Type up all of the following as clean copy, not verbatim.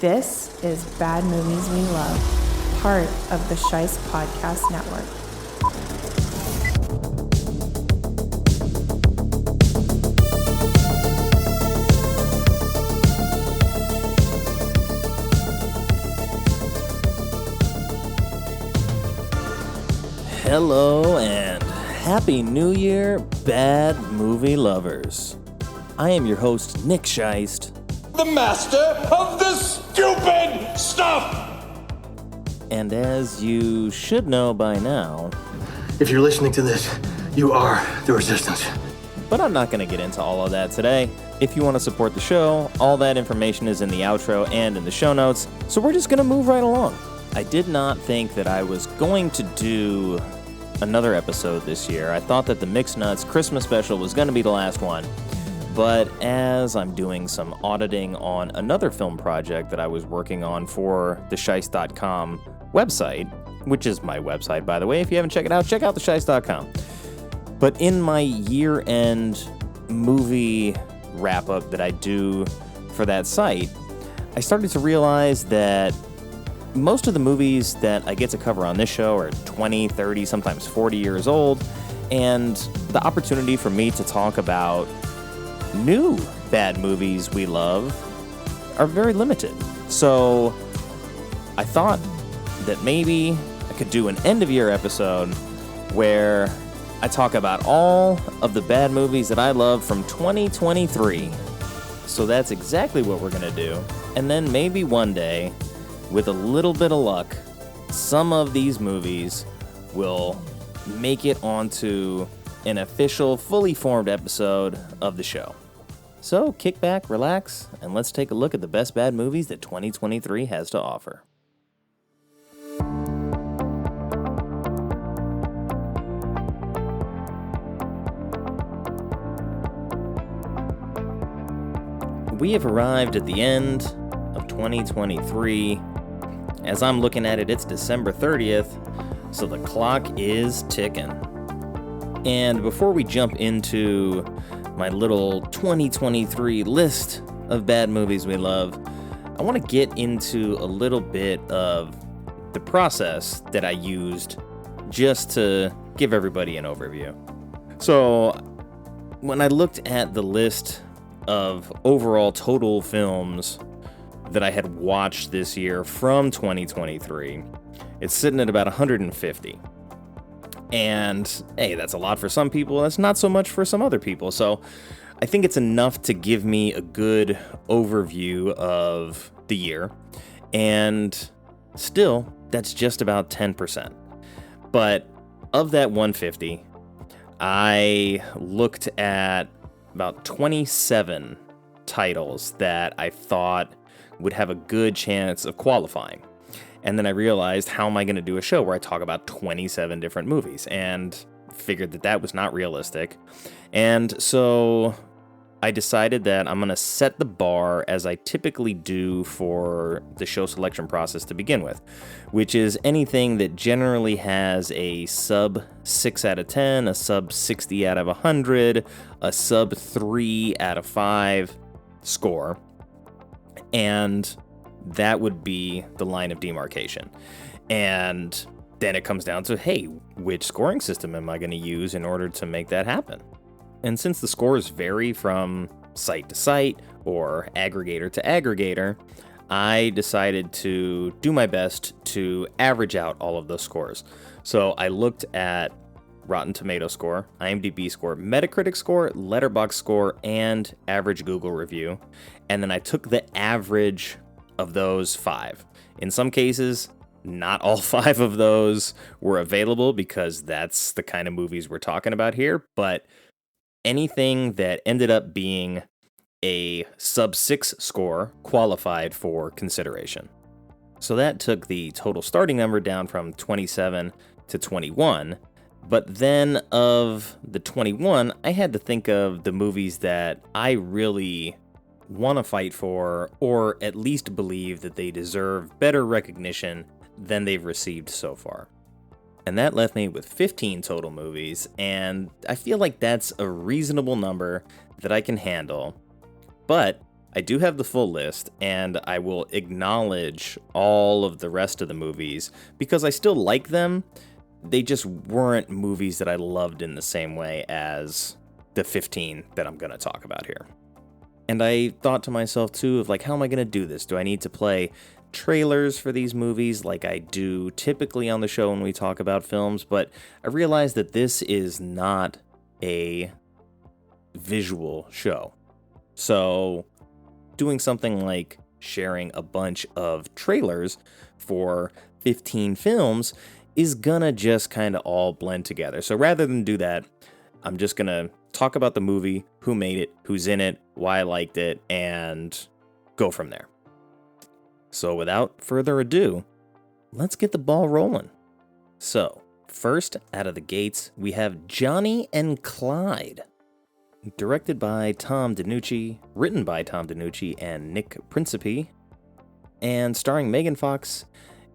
This is Bad Movies We Love, part of the Shice Podcast Network. Hello and Happy New Year, Bad Movie Lovers. I am your host, Nick Scheist, the master of this stupid stuff! And as you should know by now, if you're listening to this, you are the resistance. But I'm not going to get into all of that today. If you want to support the show, all that information is in the outro and in the show notes, so we're just going to move right along. I did not think that I was going to do another episode this year. I thought that the Mixed Nuts Christmas special was going to be the last one. But as I'm doing some auditing on another film project that I was working on for the Shice.com website, which is my website, by the way. If you haven't checked it out, check out the Shice.com. But in my year-end movie wrap-up that I do for that site, I started to realize that most of the movies that I get to cover on this show are 20, 30, sometimes 40 years old, and the opportunity for me to talk about new bad movies we love are very limited. So I thought that maybe I could do an end-of-year episode where I talk about all of the bad movies that I love from 2023. So that's exactly what we're going to do. And then maybe one day, with a little bit of luck, some of these movies will make it onto an official, fully formed episode of the show. So kick back, relax, and let's take a look at the best bad movies that 2023 has to offer. We have arrived at the end of 2023. As I'm looking at it, it's December 30th, so the clock is ticking. And before we jump into my little 2023 list of bad movies we love, I want to get into a little bit of the process that I used just to give everybody an overview. So, when I looked at the list of overall total films that I had watched this year from 2023, it's sitting at about 150. And hey, that's a lot for some people, that's not so much for some other people. So I think it's enough to give me a good overview of the year. And still, that's just about 10%. But of that 150, I looked at about 27 titles that I thought would have a good chance of qualifying. And then I realized, how am I going to do a show where I talk about 27 different movies? And figured that that was not realistic. And so I decided that I'm going to set the bar as I typically do for the show selection process to begin with, which is anything that generally has a sub 6 out of 10, a sub 60 out of 100, a sub 3 out of 5 score. And that would be the line of demarcation. And then it comes down to, hey, which scoring system am I going to use in order to make that happen? And since the scores vary from site to site or aggregator to aggregator, I decided to do my best to average out all of those scores. So I looked at Rotten Tomato score, IMDb score, Metacritic score, Letterboxd score, and average Google review. And then I took the average of those 5. In some cases, not all 5 of those were available because that's the kind of movies we're talking about here, but anything that ended up being a sub 6 score qualified for consideration. So that took the total starting number down from 27 to 21. But then of the 21, I had to think of the movies that I really want to fight for, or at least believe that they deserve better recognition than they've received so far. And that left me with 15 total movies, and I feel like that's a reasonable number that I can handle. But I do have the full list, and I will acknowledge all of the rest of the movies because I still like them. They just weren't movies that I loved in the same way as the 15 that I'm going to talk about here. And I thought to myself, too, of like, how am I going to do this? Do I need to play trailers for these movies like I do typically on the show when we talk about films? But I realized that this is not a visual show. So doing something like sharing a bunch of trailers for 15 films is gonna just kind of all blend together. So rather than do that, I'm just gonna talk about the movie, who made it, who's in it, why I liked it, and go from there. So without further ado, let's get the ball rolling. So, first out of the gates, we have Johnny and Clyde. Directed by Tom DeNucci, written by Tom DeNucci and Nick Principe, and starring Megan Fox,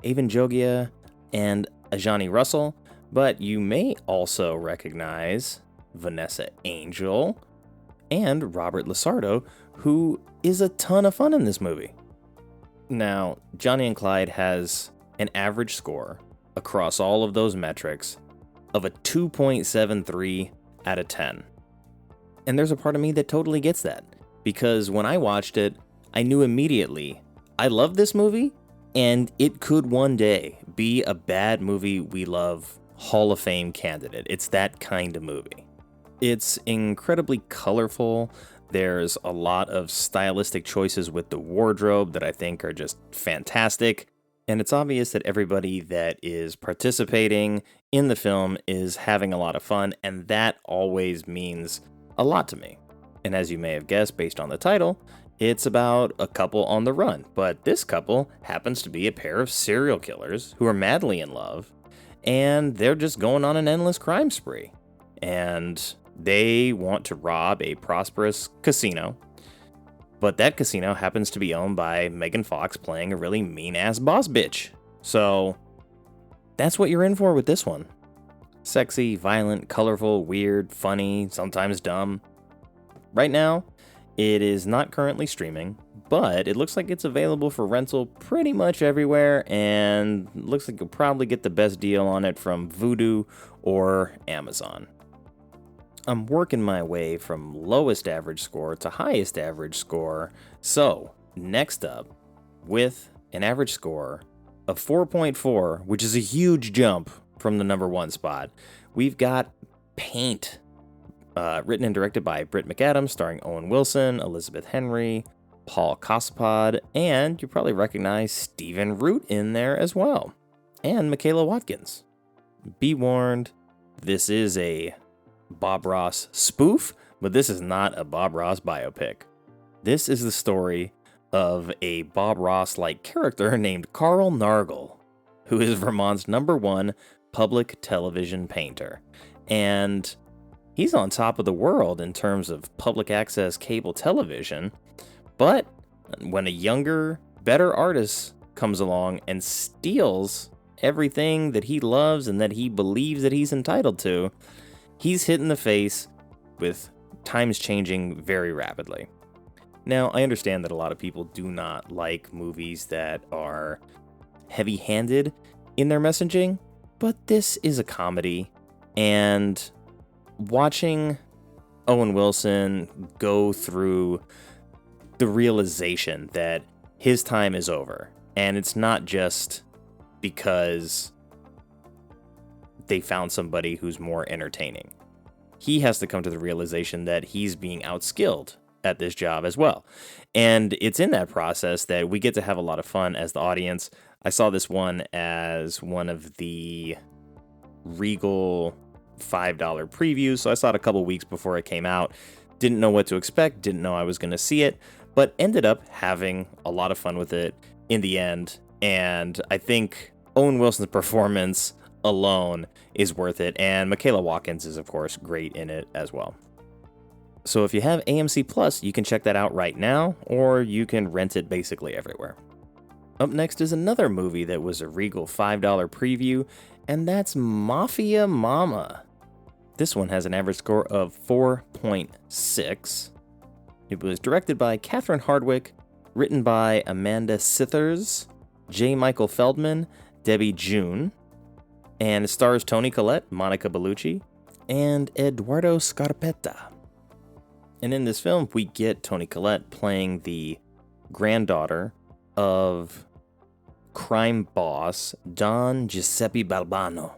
Avon Jogia, and Ajani Russell, but you may also recognize Vanessa Angel and Robert Lasardo, who is a ton of fun in this movie. Now, Johnny and Clyde has an average score across all of those metrics of a 2.73 out of 10. And there's a part of me that totally gets that, because when I watched it, I knew immediately I love this movie, and it could one day be a bad movie we love Hall of Fame candidate. It's that kind of movie. It's incredibly colorful. There's a lot of stylistic choices with the wardrobe that I think are just fantastic. And it's obvious that everybody that is participating in the film is having a lot of fun, and that always means a lot to me. And as you may have guessed based on the title, it's about a couple on the run, but this couple happens to be a pair of serial killers who are madly in love, and they're just going on an endless crime spree. And they want to rob a prosperous casino, but that casino happens to be owned by Megan Fox playing a really mean-ass boss bitch. So that's what you're in for with this one. Sexy, violent, colorful, weird, funny, sometimes dumb. Right now, it is not currently streaming, but it looks like it's available for rental pretty much everywhere, and looks like you'll probably get the best deal on it from Vudu or Amazon. I'm working my way from lowest average score to highest average score, so next up, with an average score of 4.4, which is a huge jump from the number one spot, we've got Paint, written and directed by Britt McAdams, starring Owen Wilson, Elizabeth Henry, Paul Cosapod, and you probably recognize Stephen Root in there as well, and Michaela Watkins. Be warned, this is a Bob Ross spoof, but this is not a Bob Ross biopic. This is the story of a Bob Ross-like character named Carl Nargle, who is Vermont's #1 public television painter. And he's on top of the world in terms of public access cable television, but when a younger, better artist comes along and steals everything that he loves and that he believes that he's entitled to, he's hit in the face with times changing very rapidly. Now, I understand that a lot of people do not like movies that are heavy-handed in their messaging, but this is a comedy, and watching Owen Wilson go through the realization that his time is over, and it's not just because they found somebody who's more entertaining. He has to come to the realization that he's being outskilled at this job as well. And it's in that process that we get to have a lot of fun as the audience. I saw this one as one of the Regal $5 previews, so I saw it a couple weeks before it came out. Didn't know what to expect, didn't know I was going to see it, but ended up having a lot of fun with it in the end. And I think Owen Wilson's performance alone is worth it, and Michaela Watkins is, of course, great in it as well. So if you have AMC Plus, you can check that out right now, or you can rent it basically everywhere. Up next is another movie that was a Regal $5 preview, and that's Mafia Mama. This one has an average score of 4.6. It was directed by Catherine Hardwicke, written by Amanda Sithers, J. Michael Feldman, Debbie June, and it stars Toni Collette, Monica Bellucci, and Eduardo Scarpetta. And in this film, we get Toni Collette playing the granddaughter of crime boss Don Giuseppe Balbano.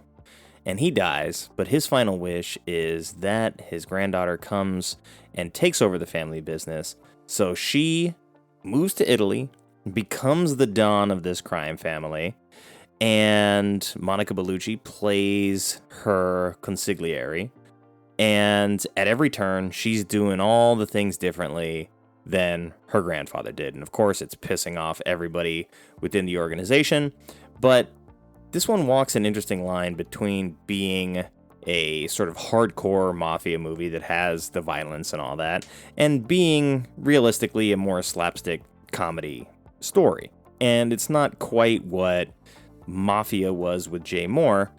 And he dies, but his final wish is that his granddaughter comes and takes over the family business. So she moves to Italy, becomes the Don of this crime family, and Monica Bellucci plays her consigliere. And at every turn, she's doing all the things differently than her grandfather did. And of course, it's pissing off everybody within the organization. But this one walks an interesting line between being a sort of hardcore mafia movie that has the violence and all that, and being realistically a more slapstick comedy story. And it's not quite what Mafia was with Jay Moore,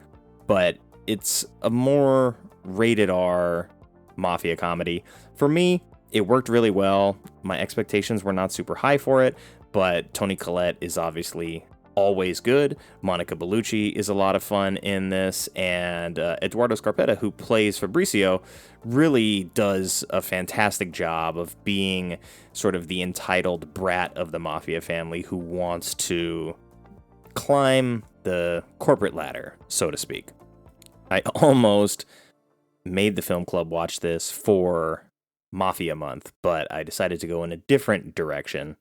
but it's a more rated R mafia comedy. For me, it worked really well. My expectations were not super high for it, but Toni Collette is obviously always good. Monica Bellucci is a lot of fun in this, and Eduardo Scarpetta, who plays Fabrizio, really does a fantastic job of being sort of the entitled brat of the mafia family who wants to climb the corporate ladder, so to speak. I almost made the film club watch this for Mafia Month, but I decided to go in a different direction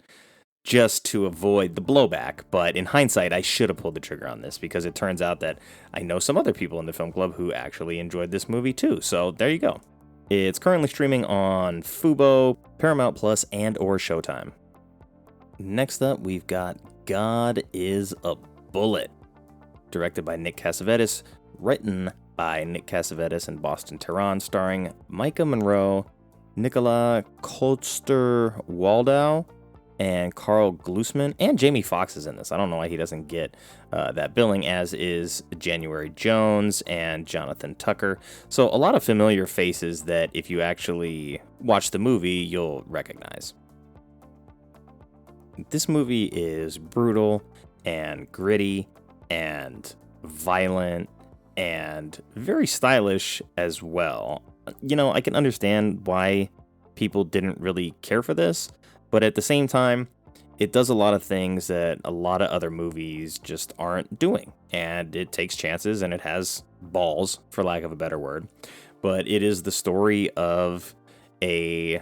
just to avoid the blowback. But in hindsight, I should have pulled the trigger on this, because it turns out that I know some other people in the film club who actually enjoyed this movie too. So there you go. It's currently streaming on Fubo, Paramount Plus, and or Showtime. Next up, we've got God is a Bullet, directed by Nick Cassavetes, written by Nick Cassavetes and Boston Tehran, starring Micah Monroe, Nicola Coster-Waldau, and Carl Glusman, and Jamie Foxx is in this. I don't know why he doesn't get that billing, as is January Jones and Jonathan Tucker. So a lot of familiar faces that if you actually watch the movie, you'll recognize. This movie is brutal and gritty and violent and very stylish as well. You know, I can understand why people didn't really care for this, but at the same time, it does a lot of things that a lot of other movies just aren't doing. And it takes chances, and it has balls, for lack of a better word. But it is the story of I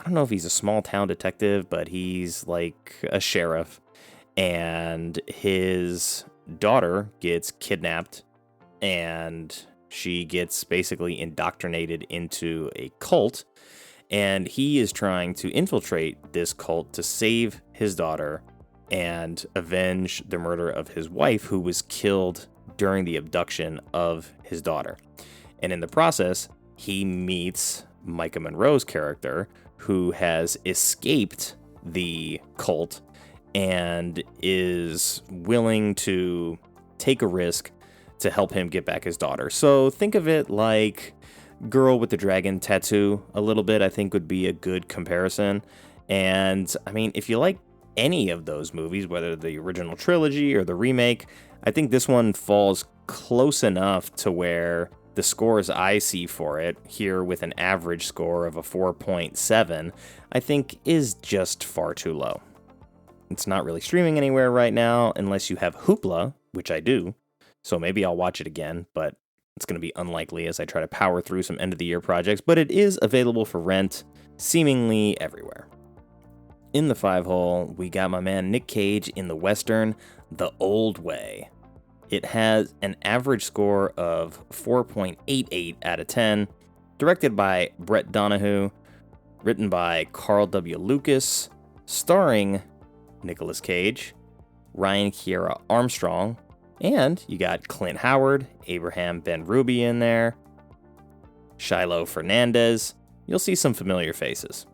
don't know if he's a small town detective, but he's like a sheriff. And his daughter gets kidnapped, and she gets basically indoctrinated into a cult. And he is trying to infiltrate this cult to save his daughter and avenge the murder of his wife, who was killed during the abduction of his daughter. And in the process, he meets Micah Monroe's character, who has escaped the cult and is willing to take a risk to help him get back his daughter. So think of it like Girl with the Dragon Tattoo a little bit, I think would be a good comparison. And I mean, if you like any of those movies, whether the original trilogy or the remake, I think this one falls close enough to where the scores I see for it, here with an average score of a 4.7, I think is just far too low. It's not really streaming anywhere right now unless you have Hoopla, which I do, so maybe I'll watch it again, but it's going to be unlikely as I try to power through some end-of-the-year projects, but it is available for rent seemingly everywhere. In the 5-hole, we got my man Nick Cage in the Western, The Old Way. It has an average score of 4.88 out of 10, directed by Brett Donahue, written by Carl W. Lucas, starring Nicolas Cage, Ryan Kiera Armstrong, and you got Clint Howard, Abraham Ben-Ruby in there, Shiloh Fernandez. You'll see some familiar faces.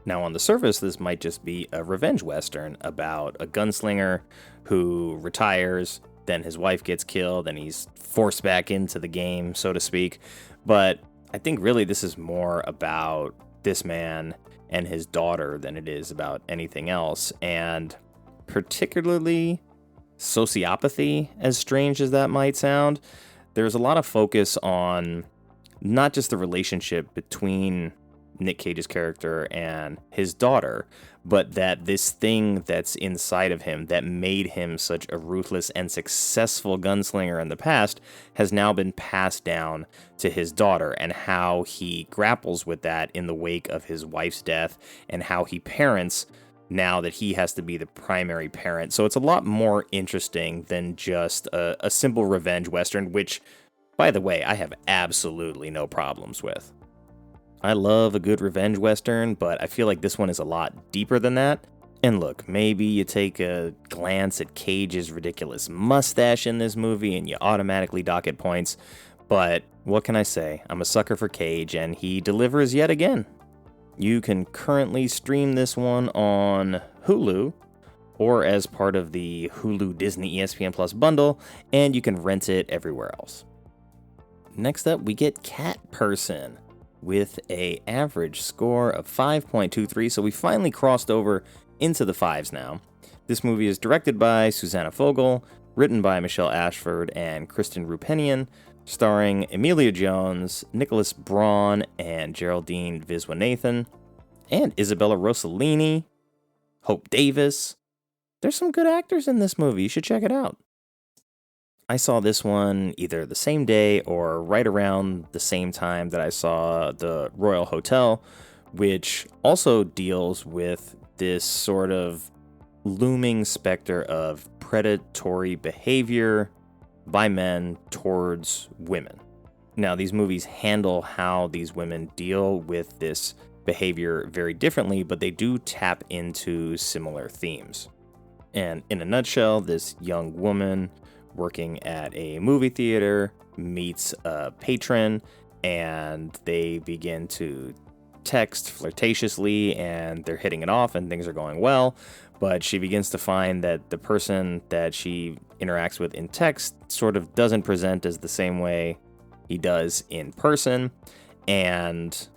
Now, on the surface, this might just be a revenge western about a gunslinger who retires, then his wife gets killed, and he's forced back into the game, so to speak. But I think really this is more about this man and his daughter than it is about anything else. And particularly sociopathy, as strange as that might sound, there's a lot of focus on not just the relationship between Nick Cage's character and his daughter, but that this thing that's inside of him that made him such a ruthless and successful gunslinger in the past has now been passed down to his daughter, and how he grapples with that in the wake of his wife's death, and how he parents now that he has to be the primary parent. So it's a lot more interesting than just a simple revenge western, which, by the way, I have absolutely no problems with. I love a good revenge western, but I feel like this one is a lot deeper than that. And look, maybe you take a glance at Cage's ridiculous mustache in this movie and you automatically dock it points, but what can I say? I'm a sucker for Cage, and he delivers yet again. You can currently stream this one on Hulu, or as part of the Hulu Disney ESPN Plus bundle, and you can rent it everywhere else. Next up, we get Cat Person, with an average score of 5.23, so we finally crossed over into the fives now. This movie is directed by Susanna Fogel, written by Michelle Ashford and Kristen Rupenian, starring Emilia Jones, Nicholas Braun, and Geraldine Viswanathan, and Isabella Rossellini, Hope Davis. There's some good actors in this movie. You should check it out. I saw this one either the same day or right around the same time that I saw The Royal Hotel, which also deals with this sort of looming specter of predatory behavior by men towards women. Now, these movies handle how these women deal with this behavior very differently, but they do tap into similar themes. And in a nutshell, this young woman working at a movie theater meets a patron, and they begin to text flirtatiously, and they're hitting it off and things are going well, but she begins to find that the person that she interacts with in text sort of doesn't present as the same way he does in person. And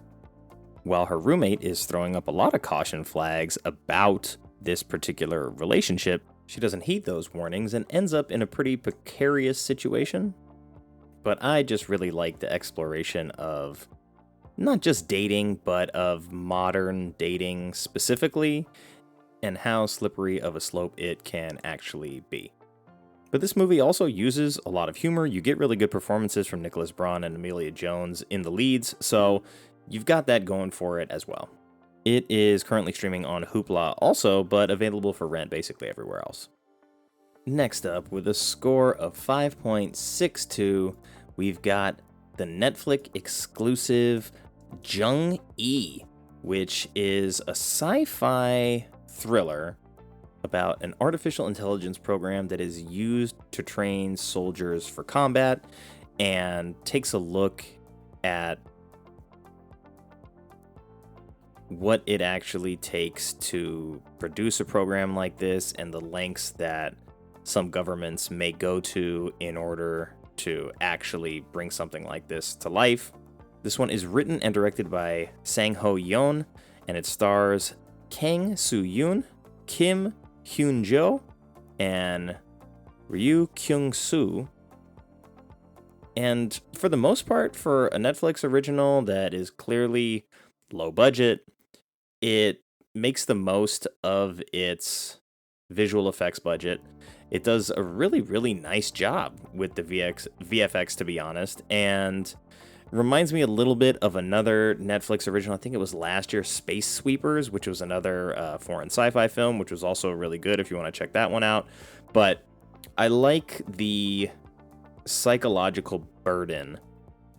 while her roommate is throwing up a lot of caution flags about this particular relationship, she doesn't heed those warnings and ends up in a pretty precarious situation. But I just really like the exploration of not just dating, but of modern dating specifically, and how slippery of a slope it can actually be. But this movie also uses a lot of humor. You get really good performances from Nicholas Braun and Emilia Jones in the leads, so you've got that going for it as well. It is currently streaming on Hoopla also, but available for rent basically everywhere else. Next up, with a score of 5.62, we've got the Netflix exclusive Jung-E, which is a sci-fi thriller about an artificial intelligence program that is used to train soldiers for combat, and takes a look at what it actually takes to produce a program like this, and the lengths that some governments may go to in order to actually bring something like this to life. This one is written and directed by Sang-ho Yeon, and it stars Kang Soo-yoon, Kim Hyun-jo, and Ryu Kyung-soo. And for the most part, for a Netflix original that is clearly low budget, it makes the most of its visual effects budget. It does a really, really nice job with the VFX, to be honest, and reminds me a little bit of another Netflix original. I think it was last year, Space Sweepers, which was another foreign sci-fi film, which was also really good if you want to check that one out. But I like the psychological burden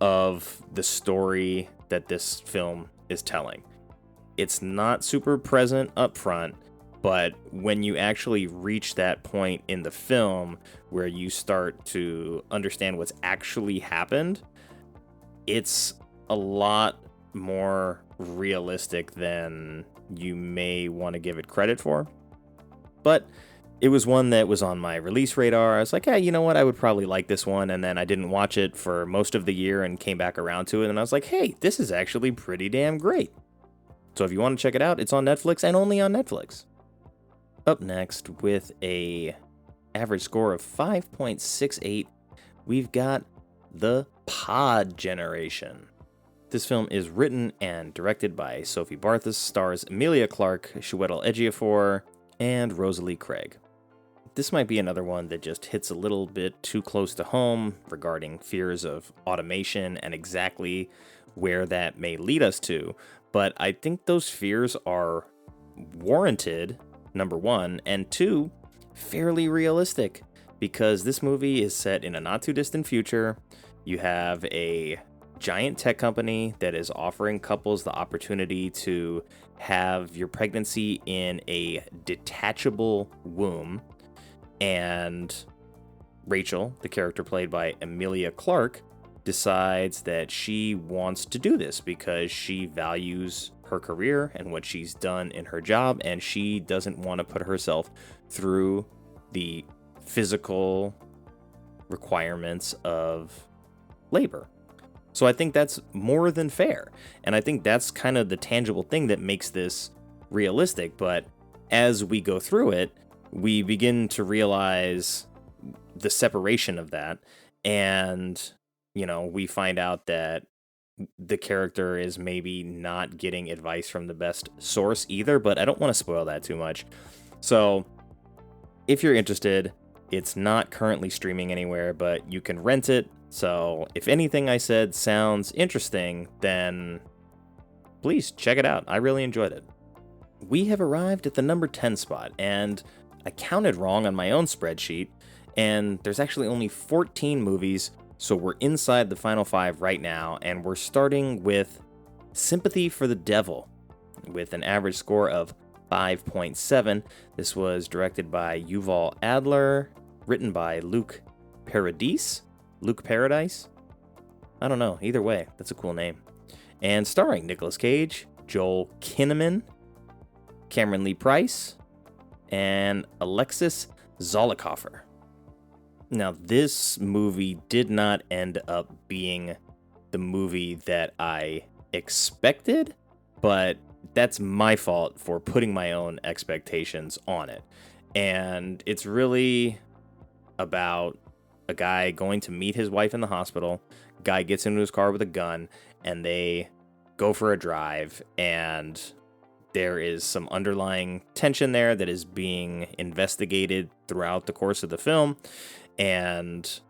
of the story that this film is telling. It's not super present up front, but when you actually reach that point in the film where you start to understand what's actually happened, it's a lot more realistic than you may want to give it credit for. But it was one that was on my release radar. I was like, hey, you know what? I would probably like this one. And then I didn't watch it for most of the year and came back around to it. And I was like, hey, this is actually pretty damn great. So if you want to check it out, it's on Netflix and only on Netflix. Up next, with a average score of 5.68, we've got The Pod Generation. This film is written and directed by Sophie Barthus, stars Emilia Clarke, Chiwetel Ejiofor, and Rosalie Craig. This might be another one that just hits a little bit too close to home regarding fears of automation and exactly where that may lead us to, but I think those fears are warranted, number one, and two, fairly realistic, because this movie is set in a not too distant future. You have a giant tech company that is offering couples the opportunity to have your pregnancy in a detachable womb, and Rachel, the character played by Emilia Clarke, decides that she wants to do this because she values her career and what she's done in her job, and she doesn't want to put herself through the physical requirements of labor. So I think that's more than fair, and I think that's kind of the tangible thing that makes this realistic. But as we go through it, we begin to realize the separation of that, and, you know, we find out that the character is maybe not getting advice from the best source either, but I don't want to spoil that too much. So if you're interested, it's not currently streaming anywhere, but you can rent it. So if anything I said sounds interesting, then please check it out. I really enjoyed it. We have arrived at the number 10 spot, and I counted wrong on my own spreadsheet, and there's actually only 14 movies, so we're inside the final 5 right now, and we're starting with Sympathy for the Devil, with an average score of 5.7. This was directed by Yuval Adler, written by Luc Paradis? I don't know, either way, that's a cool name. And starring Nicolas Cage, Joel Kinnaman, Cameron Lee Price, and Alexis Zollicoffer. Now, this movie did not end up being the movie that I expected, but that's my fault for putting my own expectations on it. And it's really about a guy going to meet his wife in the hospital. Guy gets into his car with a gun, and they go for a drive, and there is some underlying tension there that is being investigated throughout the course of the film, and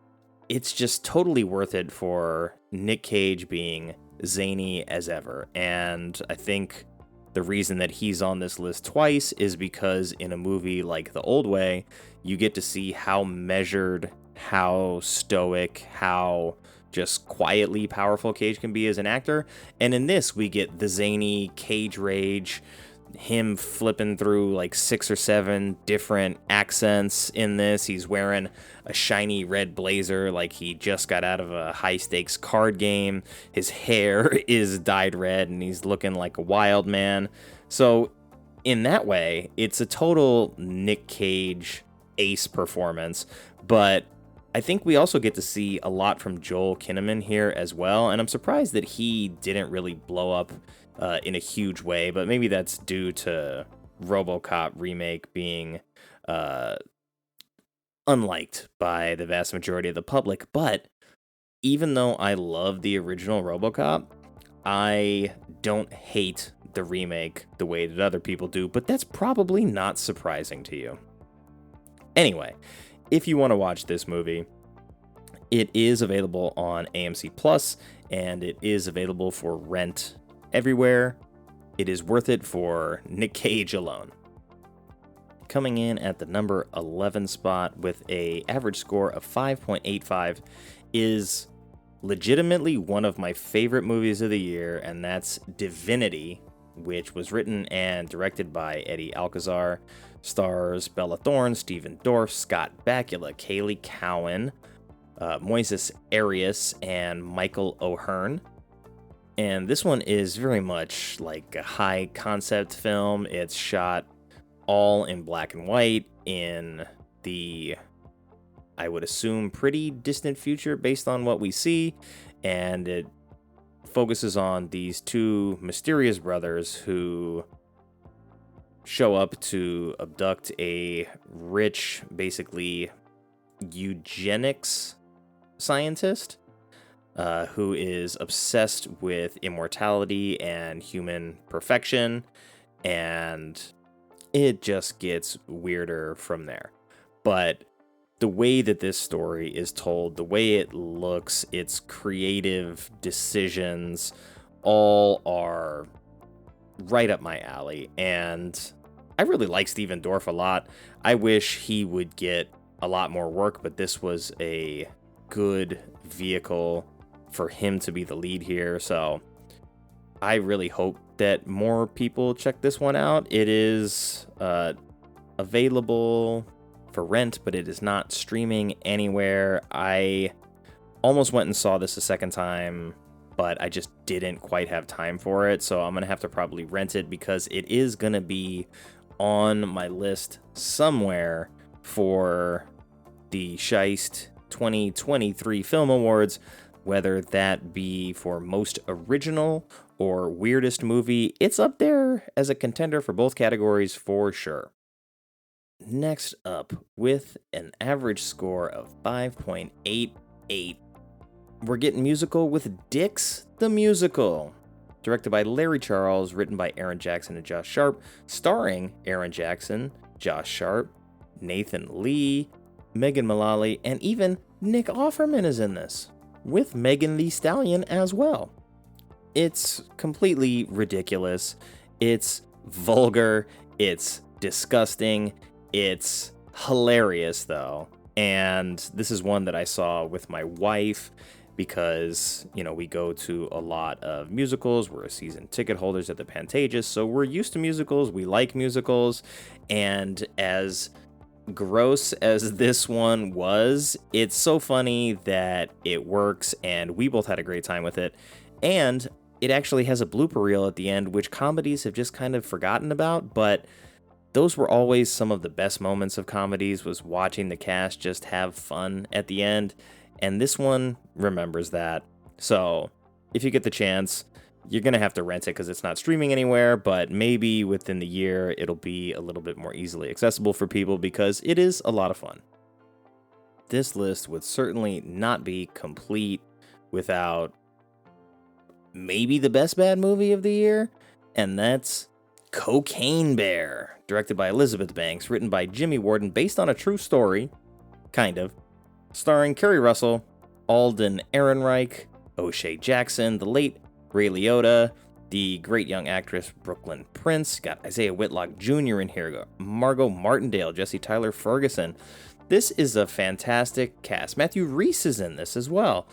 it's just totally worth it for Nick Cage being zany as ever. And I think the reason that he's on this list twice is because in a movie like The Old Way, you get to see how measured, how stoic, how just quietly powerful Cage can be as an actor. And in this, we get the zany Cage rage, him flipping through like 6 or 7 different accents in this. He's wearing a shiny red blazer like he just got out of a high-stakes card game. His hair is dyed red, and he's looking like a wild man. So in that way, it's a total Nick Cage ace performance. But I think we also get to see a lot from Joel Kinnaman here as well, and I'm surprised that he didn't really blow up in a huge way, but maybe that's due to RoboCop remake being unliked by the vast majority of the public. But even though I love the original RoboCop, I don't hate the remake the way that other people do, but that's probably not surprising to you. Anyway, if you want to watch this movie, it is available on AMC Plus, and it is available for rent everywhere. It is worth it for Nick Cage alone. Coming in at the number 11 spot with a average score of 5.85 is legitimately one of my favorite movies of the year, and that's Divinity, which was written and directed by Eddie Alcazar. Stars Bella Thorne, Stephen Dorff, Scott Bakula, Kaylee Cowan, Moises Arias, and Michael O'Hearn. And this one is very much like a high concept film. It's shot all in black and white in the, I would assume, pretty distant future based on what we see. And it focuses on these two mysterious brothers who show up to abduct a rich, basically eugenics scientist who is obsessed with immortality and human perfection, and it just gets weirder from there. But the way that this story is told, the way it looks, its creative decisions, all are right up my alley. And I really like Stephen Dorff a lot. I wish he would get a lot more work, but this was a good vehicle for him to be the lead here. So I really hope that more people check this one out. It is available for rent, but it is not streaming anywhere. I almost went and saw this a second time, but I just didn't quite have time for it. So I'm going to have to probably rent it because it is going to be on my list somewhere for the Scheist 2023 Film Awards, whether that be for most original or weirdest movie. It's up there as a contender for both categories for sure. Next up, with an average score of 5.88, we're getting musical with Dix the Musical. Directed by Larry Charles, written by Aaron Jackson and Josh Sharp, starring Aaron Jackson, Josh Sharp, Nathan Lee, Megan Mullally, and even Nick Offerman is in this, with Megan Thee Stallion as well. It's completely ridiculous. It's vulgar. It's disgusting. It's hilarious, though. And this is one that I saw with my wife because, you know, we go to a lot of musicals. We're season ticket holders at the Pantages, so we're used to musicals. We like musicals. And as gross as this one was, it's so funny that it works, and we both had a great time with it. And it actually has a blooper reel at the end, which comedies have just kind of forgotten about, but those were always some of the best moments of comedies, was watching the cast just have fun at the end, and this one remembers that. So if you get the chance, you're going to have to rent it because it's not streaming anywhere, but maybe within the year it'll be a little bit more easily accessible for people because it is a lot of fun. This list would certainly not be complete without maybe the best bad movie of the year, and that's Cocaine Bear, directed by Elizabeth Banks, written by Jimmy Warden, based on a true story, kind of, starring Kerry Russell, Alden Ehrenreich, O'Shea Jackson, the late Ray Liotta, the great young actress Brooklyn Prince, got Isaiah Whitlock Jr. in here, Margot Martindale, Jesse Tyler Ferguson. This is a fantastic cast. Matthew Rhys is in this as well.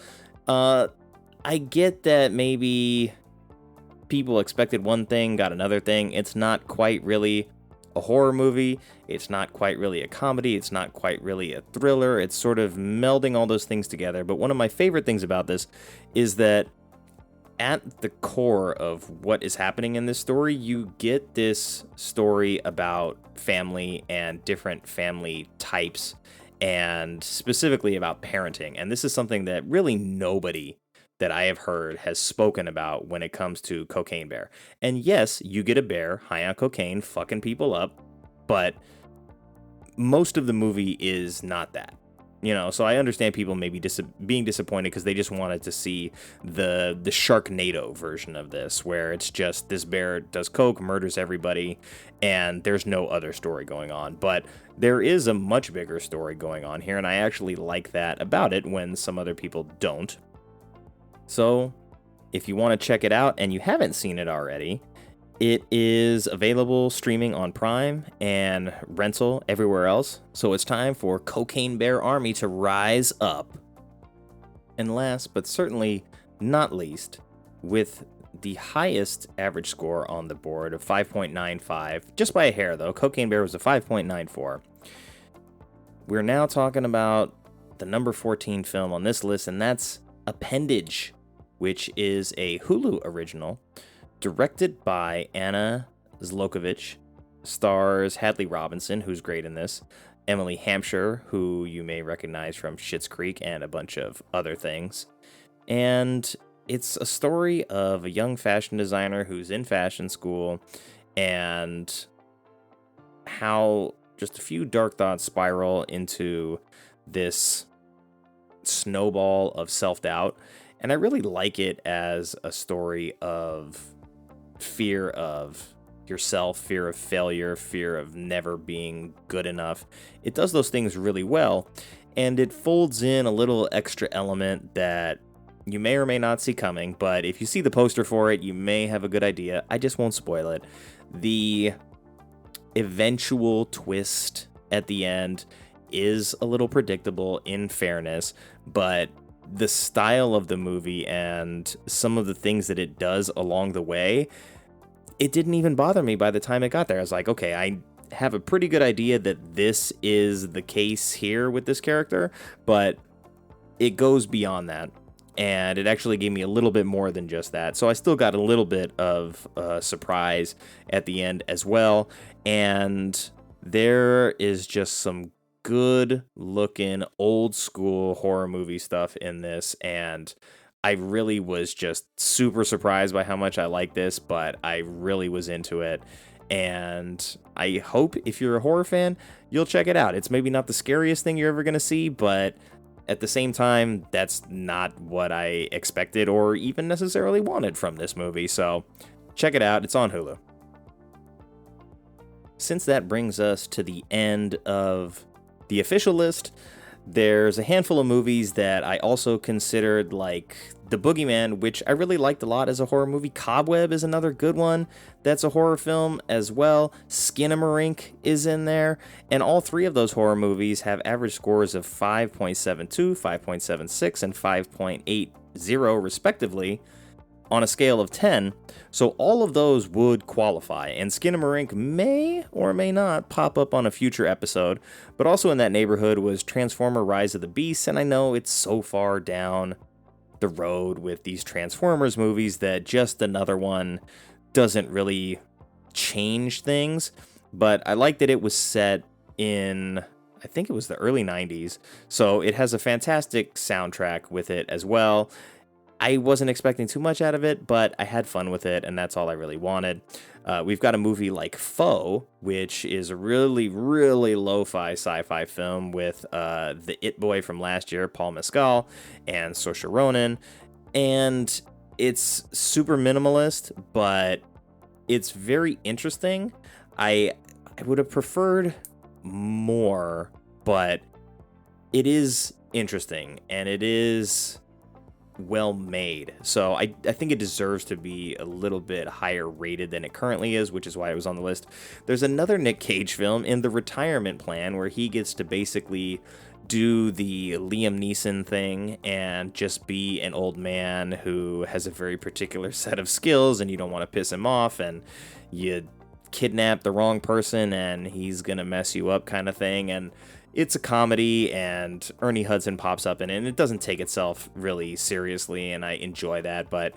I get that maybe people expected one thing, got another thing. It's not quite really a horror movie. It's not quite really a comedy. It's not quite really a thriller. It's sort of melding all those things together. But one of my favorite things about this is that at the core of what is happening in this story, you get this story about family and different family types, and specifically about parenting. And this is something that really nobody that I have heard has spoken about when it comes to Cocaine Bear. And yes, you get a bear high on cocaine fucking people up, but most of the movie is not that. You know, so I understand people maybe being disappointed because they just wanted to see the Sharknado version of this, where it's just this bear does coke, murders everybody, and there's no other story going on. But there is a much bigger story going on here, and I actually like that about it when some other people don't. So if you want to check it out and you haven't seen it already, it is available streaming on Prime and rental everywhere else. So it's time for Cocaine Bear Army to rise up. And last, but certainly not least, with the highest average score on the board of 5.95, just by a hair though, Cocaine Bear was a 5.94. We're now talking about the number 14 film on this list, and that's Appendage, which is a Hulu original, directed by Anna Zlokovich, stars Hadley Robinson, who's great in this, Emily Hampshire, who you may recognize from Schitt's Creek and a bunch of other things, and it's a story of a young fashion designer who's in fashion school and how just a few dark thoughts spiral into this snowball of self-doubt. And I really like it as a story of fear of yourself, fear of failure, fear of never being good enough. It does those things really well, and it folds in a little extra element that you may or may not see coming, but if you see the poster for it, you may have a good idea. I just won't spoil it. The eventual twist at the end is a little predictable, in fairness, but the style of the movie and some of the things that it does along the way, it didn't even bother me by the time it got there. I was like, okay, I have a pretty good idea that this is the case here with this character, but it goes beyond that. And it actually gave me a little bit more than just that. So I still got a little bit of surprise at the end as well. And there is just some good looking old school horror movie stuff in this. And I really was just super surprised by how much I like this, but I really was into it. And I hope if you're a horror fan, you'll check it out. It's maybe not the scariest thing you're ever going to see, but at the same time, that's not what I expected or even necessarily wanted from this movie. So check it out. It's on Hulu. Since that brings us to the end of the official list, there's a handful of movies that I also considered, like The Boogeyman, which I really liked a lot as a horror movie. Cobweb is another good one that's a horror film as well. Skinamarink is in there. And all three of those horror movies have average scores of 5.72, 5.76, and 5.80 respectively on a scale of 10. So all of those would qualify, and Skinamarink may or may not pop up on a future episode, but also in that neighborhood was Transformer Rise of the Beasts, and I know it's so far down the road with these Transformers movies that just another one doesn't really change things, but I like that it was set in, I think it was the early 90s, so it has a fantastic soundtrack with it as well. I wasn't expecting too much out of it, but I had fun with it, and that's all I really wanted. We've got a movie like Foe, which is a really, really lo-fi sci-fi film with the It Boy from last year, Paul Mescal, and Saoirse Ronan. And it's super minimalist, but it's very interesting. I would have preferred more, but it is interesting, and it is well made. So I think it deserves to be a little bit higher rated than it currently is, which is why it was on the list. There's another Nick Cage film in The Retirement Plan where he gets to basically do the Liam Neeson thing and just be an old man who has a very particular set of skills, and you don't want to piss him off, and you kidnap the wrong person and he's gonna mess you up kind of thing. And it's a comedy, and Ernie Hudson pops up in it, and it doesn't take itself really seriously, and I enjoy that, but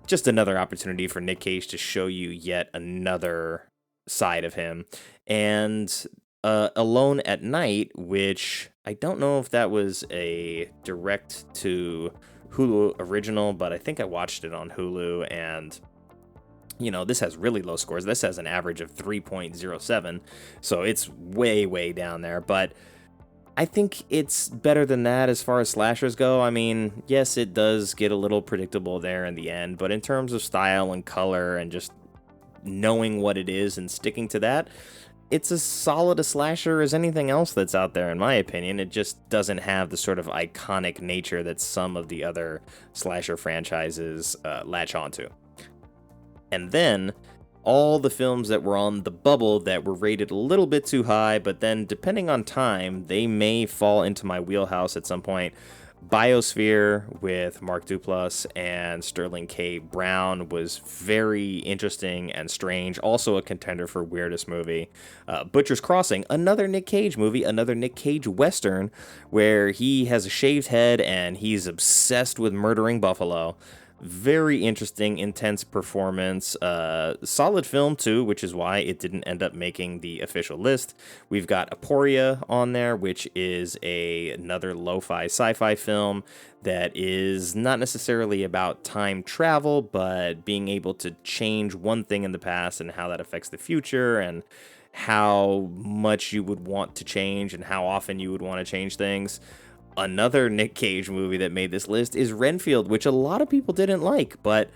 just another opportunity for Nick Cage to show you yet another side of him. And Alone at Night, which I don't know if that was a direct to Hulu original, but I think I watched it on Hulu, and you know, this has really low scores. This has an average of 3.07, so it's way, way down there. But I think it's better than that as far as slashers go. I mean, yes, it does get a little predictable there in the end, but in terms of style and color and just knowing what it is and sticking to that, it's as solid a slasher as anything else that's out there, in my opinion. It just doesn't have the sort of iconic nature that some of the other slasher franchises latch onto. And then all the films that were on the bubble that were rated a little bit too high, but then depending on time, they may fall into my wheelhouse at some point. Biosphere with Mark Duplass and Sterling K. Brown was very interesting and strange. Also a contender for weirdest movie. Butcher's Crossing, another Nick Cage movie, another Nick Cage Western, where he has a shaved head and he's obsessed with murdering buffalo. Very interesting, intense performance. Solid film, too, which is why it didn't end up making the official list. We've got Aporia on there, which is another lo-fi sci-fi film that is not necessarily about time travel, but being able to change one thing in the past and how that affects the future, and how much you would want to change and how often you would want to change things. Another Nick Cage movie that made this list is Renfield, which a lot of people didn't like, but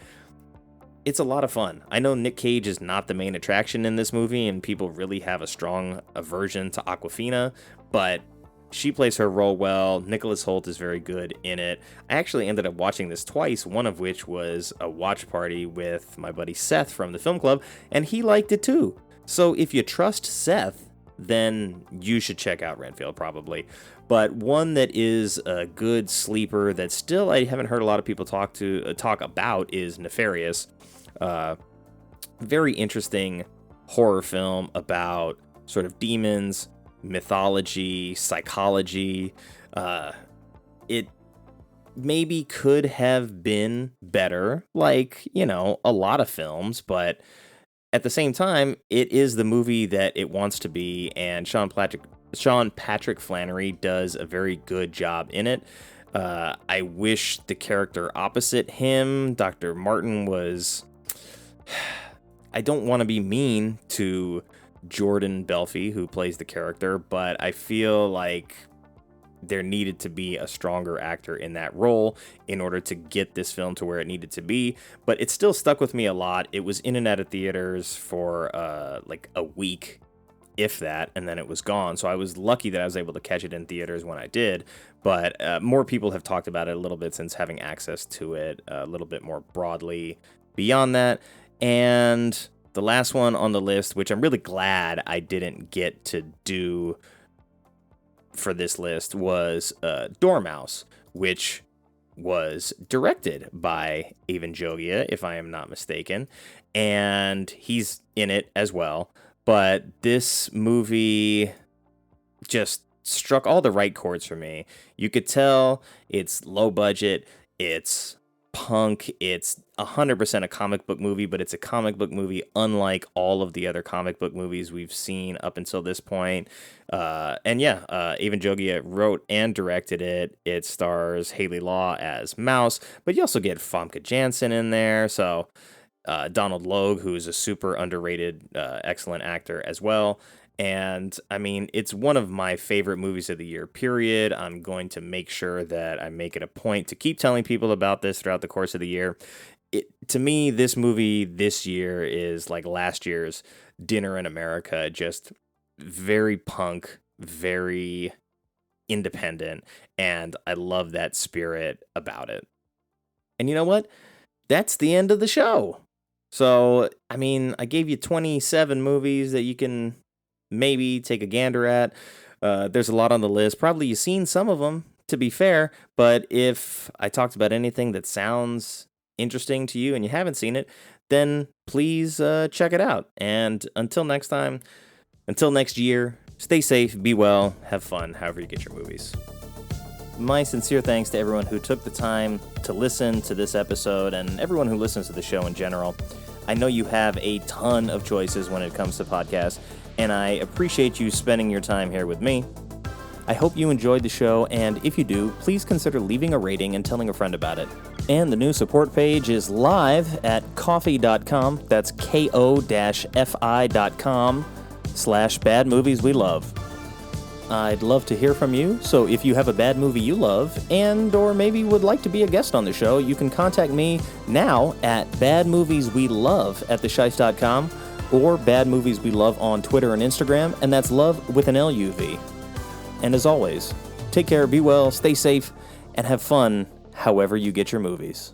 it's a lot of fun. I know Nick Cage is not the main attraction in this movie, and people really have a strong aversion to Awkwafina, but she plays her role well. Nicholas Hoult is very good in it. I actually ended up watching this twice, one of which was a watch party with my buddy Seth from the film club, and he liked it too. So if you trust Seth, then you should check out Renfield, probably. But one that is a good sleeper that still I haven't heard a lot of people talk about is Nefarious. Very interesting horror film about sort of demons, mythology, psychology. It maybe could have been better, like, you know, a lot of films, but at the same time, it is the movie that it wants to be, and Sean Patrick Flanery does a very good job in it. I wish the character opposite him, Dr. Martin, was... I don't want to be mean to Jordan Belfi, who plays the character, but I feel like there needed to be a stronger actor in that role in order to get this film to where it needed to be. But it still stuck with me a lot. It was in and out of theaters for like a week, if that, and then it was gone. So I was lucky that I was able to catch it in theaters when I did. But more people have talked about it a little bit since having access to it a little bit more broadly beyond that. And the last one on the list, which I'm really glad I didn't get to do for this list, was Dormouse, which was directed by Avan Jogia, if I am not mistaken, and he's in it as well. But this movie just struck all the right chords for me. You could tell it's low budget, it's punk, it's 100% a comic book movie, but it's a comic book movie unlike all of the other comic book movies we've seen up until this point. Avan Jogia wrote and directed it. It stars Haley Law as Mouse, but you also get Famke Janssen in there, so Donald Logue, who is a super underrated, excellent actor as well. And I mean, it's one of my favorite movies of the year, period. I'm going to make sure that I make it a point to keep telling people about this throughout the course of the year. To me, this movie this year is like last year's Dinner in America, just very punk, very independent, and I love that spirit about it. And you know what? That's the end of the show. So, I mean, I gave you 27 movies that you can maybe take a gander at. There's a lot on the list. Probably you've seen some of them, to be fair, but if I talked about anything that sounds interesting to you and you haven't seen it, then please check it out. And until next time, until next year, stay safe, be well, have fun, however you get your movies. My sincere thanks to everyone who took the time to listen to this episode and everyone who listens to the show in general. I know you have a ton of choices when it comes to podcasts, and I appreciate you spending your time here with me. I hope you enjoyed the show, and if you do, please consider leaving a rating and telling a friend about it. And the new support page is live at ko-fi.com. That's ko-fi.com/badmovieswelove. I'd love to hear from you, so if you have a bad movie you love, and or maybe would like to be a guest on the show, you can contact me now at badmovieswelove@theshice.com or badmovieswelove on Twitter and Instagram, and that's love with an LUV. And as always, take care, be well, stay safe, and have fun however you get your movies.